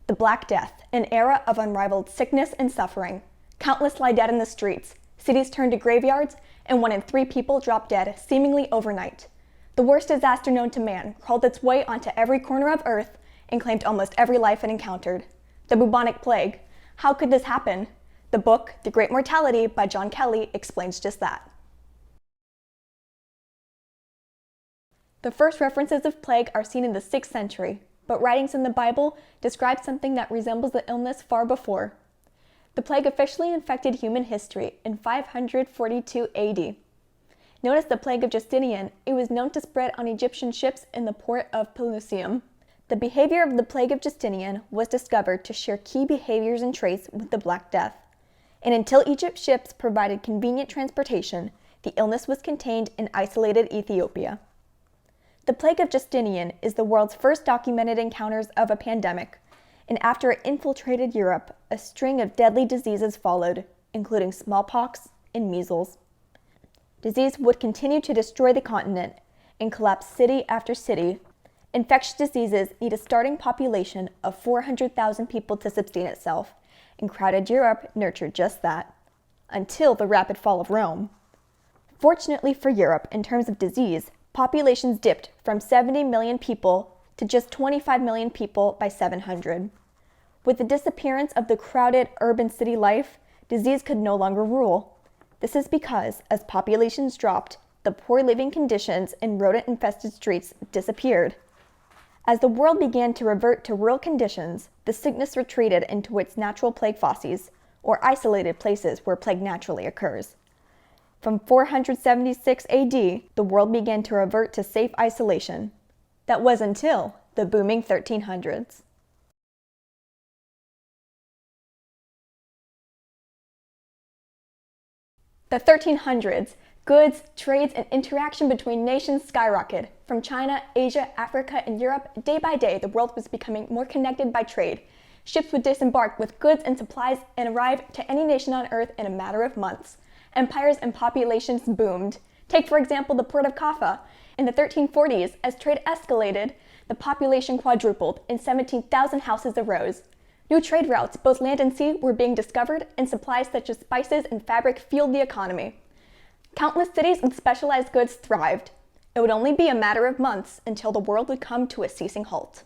The Black Death, an era of unrivaled sickness and suffering. Countless lie dead in the streets, cities turn to graveyards, and 1 in 3 people drop dead seemingly overnight. The worst disaster known to man crawled its way onto every corner of Earth and claimed almost every life it encountered. The bubonic plague. How could this happen? The book, The Great Mortality by John Kelly, explains just that. The first references of plague are seen in the 6th century, but writings in the Bible describe something that resembles the illness far before. The plague officially infected human history in 542 AD. Known as the Plague of Justinian, it was known to spread on Egyptian ships in the port of Pelusium. The behavior of the Plague of Justinian was discovered to share key behaviors and traits with the Black Death. And until Egypt's ships provided convenient transportation, the illness was contained in isolated Ethiopia. The Plague of Justinian is the world's first documented encounters of a pandemic, and after it infiltrated Europe, a string of deadly diseases followed, including smallpox and measles. Disease would continue to destroy the continent and collapse city after city. Infectious diseases need a starting population of 400,000 people to sustain itself, and crowded Europe nurtured just that, until the rapid fall of Rome. Fortunately for Europe, in terms of disease, populations dipped from 70 million people to just 25 million people by 700. With the disappearance of the crowded urban city life, disease could no longer rule. This is because, as populations dropped, the poor living conditions in rodent-infested streets disappeared. As the world began to revert to rural conditions, the sickness retreated into its natural plague fauces, or isolated places where plague naturally occurs. From 476 AD, the world began to revert to safe isolation. That was until the booming 1300s. The 1300s, goods, trades, and interaction between nations skyrocketed. From China, Asia, Africa, and Europe, day by day, the world was becoming more connected by trade. Ships would disembark with goods and supplies and arrive to any nation on Earth in a matter of months. Empires and populations boomed. Take, for example, the port of Kaffa. In the 1340s, as trade escalated, the population quadrupled and 17,000 houses arose. New trade routes, both land and sea, were being discovered, and supplies such as spices and fabric fueled the economy. Countless cities with specialized goods thrived. It would only be a matter of months until the world would come to a ceasing halt.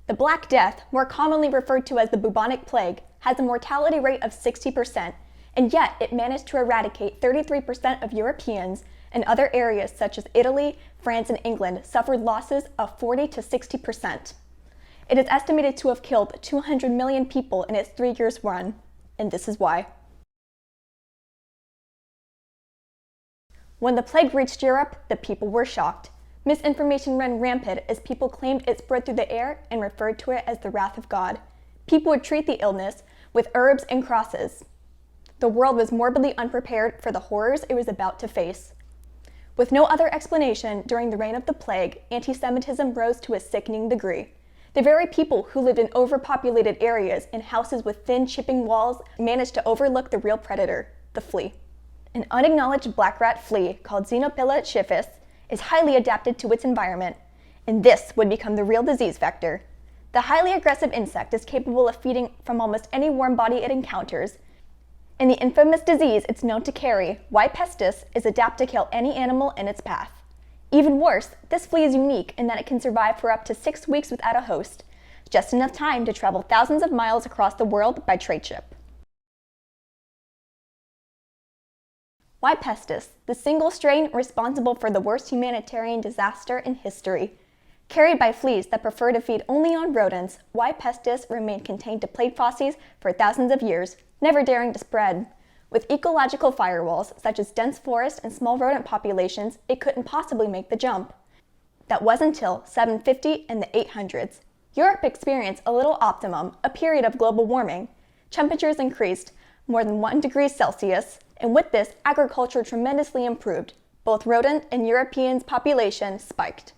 The Black Death, more commonly referred to as the bubonic plague, has a mortality rate of 60%, and yet it managed to eradicate 33% of Europeans, and other areas such as Italy, France, and England suffered losses of 40 to 60%. It is estimated to have killed 200 million people in its 3 years run, and this is why. When the plague reached Europe, the people were shocked. Misinformation ran rampant as people claimed it spread through the air and referred to it as the wrath of God. People would treat the illness with herbs and crosses. The world was morbidly unprepared for the horrors it was about to face. With no other explanation, during the reign of the plague, anti-Semitism rose to a sickening degree. The very people who lived in overpopulated areas in houses with thin, chipping walls managed to overlook the real predator, the flea. An unacknowledged black rat flea called Xenophila typhus is highly adapted to its environment, and this would become the real disease vector. The highly aggressive insect is capable of feeding from almost any warm body it encounters, and the infamous disease it's known to carry, Y. pestis, is adapted to kill any animal in its path. Even worse, this flea is unique in that it can survive for up to 6 weeks without a host, just enough time to travel thousands of miles across the world by trade ship. Y. pestis, the single strain responsible for the worst humanitarian disaster in history. Carried by fleas that prefer to feed only on rodents, Y. pestis remained contained to plague fauces for thousands of years, never daring to spread. With ecological firewalls, such as dense forest and small rodent populations, it couldn't possibly make the jump. That was until 750 and the 800s. Europe experienced a little optimum, a period of global warming. Temperatures increased more than 1 degree Celsius, and with this, agriculture tremendously improved. Both rodent and European population spiked.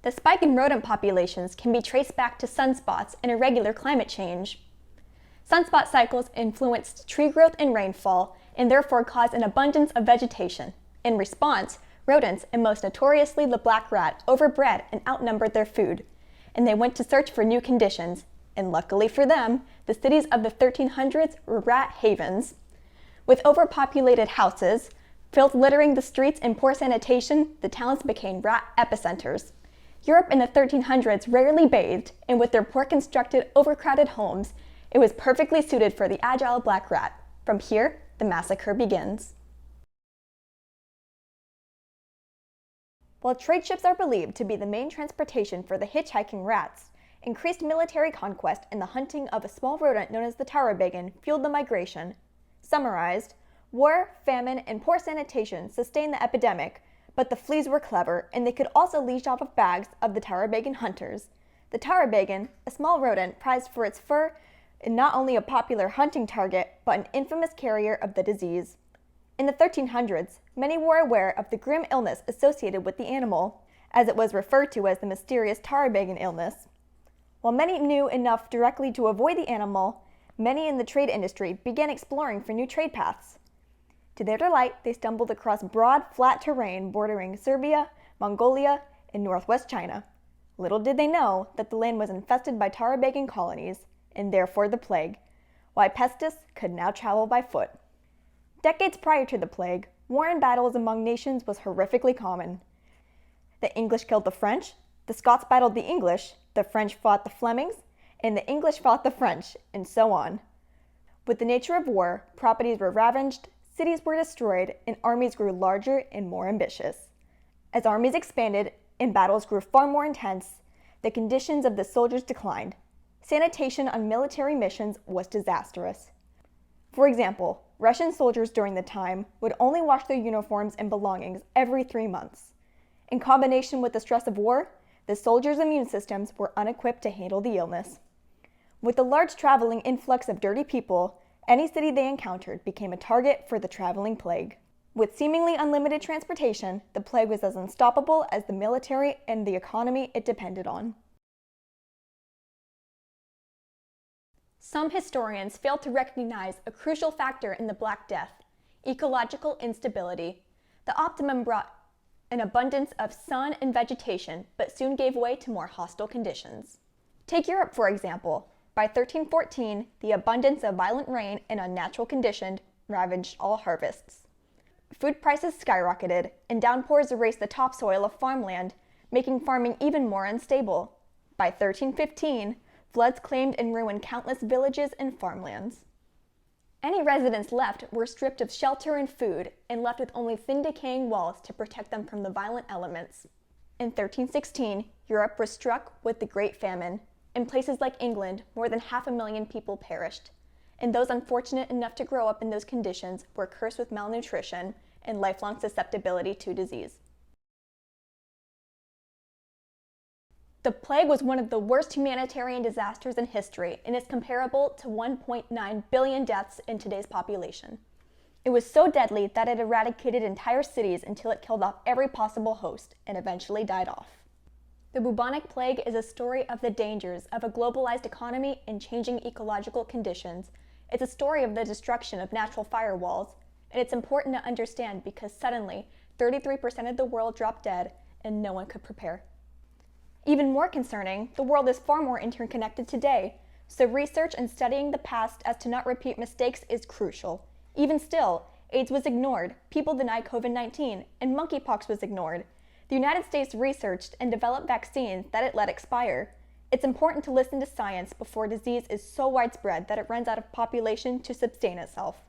The spike in rodent populations can be traced back to sunspots and irregular climate change. Sunspot cycles influenced tree growth and rainfall, and therefore caused an abundance of vegetation. In response, rodents, and most notoriously the black rat, overbred and outnumbered their food. and they went to search for new conditions. And luckily for them, the cities of the 1300s were rat havens. With overpopulated houses, filth littering the streets and poor sanitation, the towns became rat epicenters. Europe in the 1300s rarely bathed, and with their poor constructed, overcrowded homes, it was perfectly suited for the agile black rat. From here, the massacre begins. While trade ships are believed to be the main transportation for the hitchhiking rats, increased military conquest and the hunting of a small rodent known as the tarabegan fueled the migration. Summarized, war, famine, and poor sanitation sustained the epidemic, but the fleas were clever, and they could also leech off of bags of the tarabegan hunters. The tarabegan, a small rodent prized for its fur, and not only a popular hunting target, but an infamous carrier of the disease. In the 1300s, many were aware of the grim illness associated with the animal, as it was referred to as the mysterious tarabegan illness. While many knew enough directly to avoid the animal, many in the trade industry began exploring for new trade paths. To their delight, they stumbled across broad, flat terrain bordering Serbia, Mongolia, and northwest China. Little did they know that the land was infested by tarabegan colonies, and therefore the plague, why pestis could now travel by foot. Decades prior to the plague, war and battles among nations was horrifically common. The English killed the French, the Scots battled the English, the French fought the Flemings, and the English fought the French, and so on. With the nature of war, properties were ravaged, cities were destroyed, and armies grew larger and more ambitious. As armies expanded and battles grew far more intense, the conditions of the soldiers declined. Sanitation on military missions was disastrous. For example, Russian soldiers during the time would only wash their uniforms and belongings every 3 months. In combination with the stress of war, the soldiers' immune systems were unequipped to handle the illness. With the large traveling influx of dirty people, any city they encountered became a target for the traveling plague. With seemingly unlimited transportation, the plague was as unstoppable as the military and the economy it depended on. Some historians fail to recognize a crucial factor in the Black Death: ecological instability. The optimum brought an abundance of sun and vegetation, but soon gave way to more hostile conditions. Take Europe, for example. By 1314, the abundance of violent rain and unnatural conditions ravaged all harvests. Food prices skyrocketed, and downpours erased the topsoil of farmland, making farming even more unstable. By 1315, floods claimed and ruined countless villages and farmlands. Any residents left were stripped of shelter and food, and left with only thin decaying walls to protect them from the violent elements. In 1316, Europe was struck with the Great Famine. In places like England, more than 500,000 people perished, and those unfortunate enough to grow up in those conditions were cursed with malnutrition and lifelong susceptibility to disease. The plague was one of the worst humanitarian disasters in history and is comparable to 1.9 billion deaths in today's population. It was so deadly that it eradicated entire cities until it killed off every possible host and eventually died off. The bubonic plague is a story of the dangers of a globalized economy and changing ecological conditions. It's a story of the destruction of natural firewalls, and it's important to understand because suddenly 33% of the world dropped dead and no one could prepare. Even more concerning, the world is far more interconnected today, so research and studying the past as to not repeat mistakes is crucial. Even still, AIDS was ignored, people denied COVID-19, and monkeypox was ignored. The United States researched and developed vaccines that it let expire. It's important to listen to science before disease is so widespread that it runs out of population to sustain itself.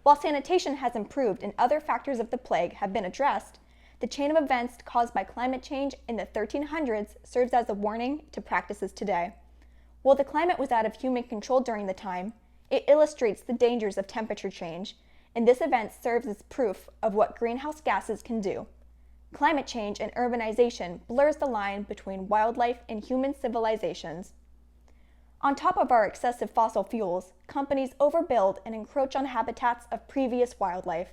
While sanitation has improved and other factors of the plague have been addressed, the chain of events caused by climate change in the 1300s serves as a warning to practices today. While the climate was out of human control during the time, it illustrates the dangers of temperature change, and this event serves as proof of what greenhouse gases can do. Climate change and urbanization blurs the line between wildlife and human civilizations. On top of our excessive fossil fuels, companies overbuild and encroach on habitats of previous wildlife.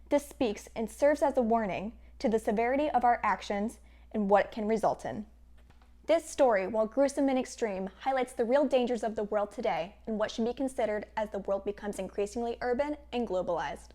This speaks and serves as a warning to the severity of our actions and what it can result in. This story, while gruesome and extreme, highlights the real dangers of the world today and what should be considered as the world becomes increasingly urban and globalized.